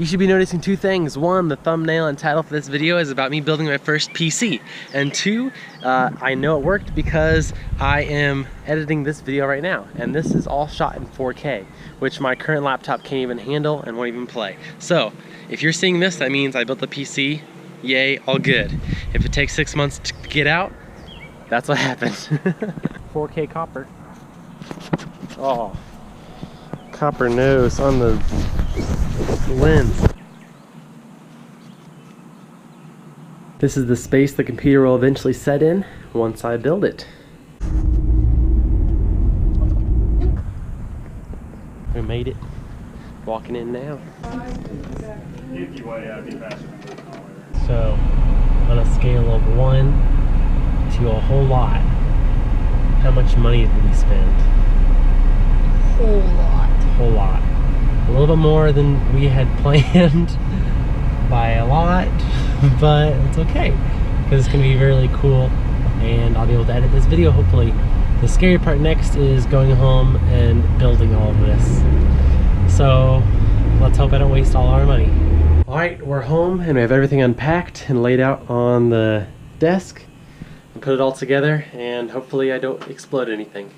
you should be noticing two things. One, the thumbnail and title for this video is about me building my first PC. And two, I know it worked because I am editing this video right now. And this is all shot in 4K, which my current laptop can't even handle and won't even play. So, if you're seeing this, that means I built the PC. Yay, all good. If it takes 6 months to get out, that's what happens. 4K copper. Oh, copper nose on the lens. This is the space the computer will eventually set in once I build it. We made it. Walking in now. So, on a scale of 1 to a whole lot, how much money did we spend? Whole lot. Whole lot. A little bit more than we had planned by a lot, but it's okay because it's going to be really cool and I'll be able to edit this video hopefully. The scary part next is going home and building all of this. So let's hope I don't waste all our money. Alright, we're home and we have everything unpacked and laid out on the desk and put it all together, and hopefully I don't explode anything.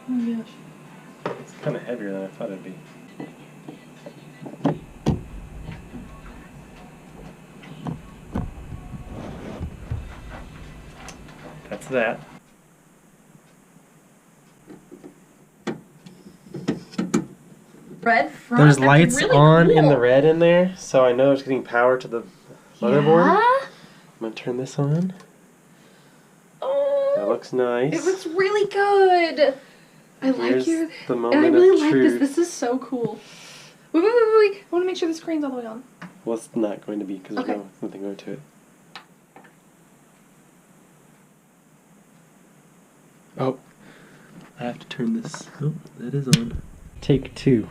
Oh my gosh. It's kind of heavier than I thought it'd be. That's that. Red front. There's That's lights really on cool. in the red in there, so I know it's getting power to the motherboard. Yeah? I'm gonna turn this on. Oh, That looks nice. it looks really good. I like Here's your. the And moment I really of like truth. this. This is so cool. Wait. I want to make sure the screen's all the way on. Well, it's not going to be because Okay. there's nothing going to it. Oh, I have to turn this. Oh, that is on. Take 2.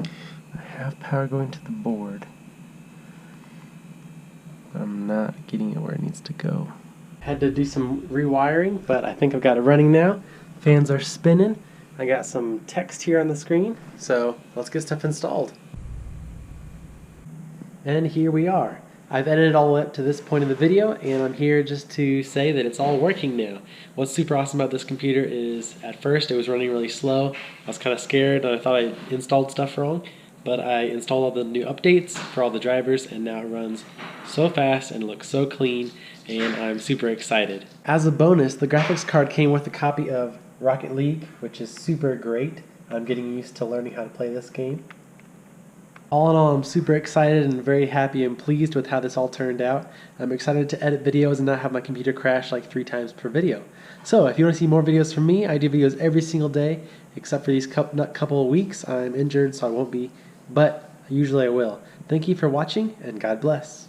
I have power going to the board. I'm not getting it where it needs to go. Had to do some rewiring, but I think I've got it running now. Fans are spinning. I got some text here on the screen, so let's get stuff installed. And here we are. I've edited all the way up to this point in the video, and I'm here just to say that it's all working now. What's super awesome about this computer is, at first it was running really slow. I was kind of scared and I thought I installed stuff wrong, but I installed all the new updates for all the drivers, and now it runs so fast and looks so clean, and I'm super excited. As a bonus, the graphics card came with a copy of Rocket League, which is super great. I'm getting used to learning how to play this game. All in all, I'm super excited and very happy and pleased with how this all turned out. I'm excited to edit videos and not have my computer crash like 3 times per video. So if you want to see more videos from me, I do videos every single day, except for these couple of weeks. I'm injured, so I won't be, but usually I will. Thank you for watching, and God bless.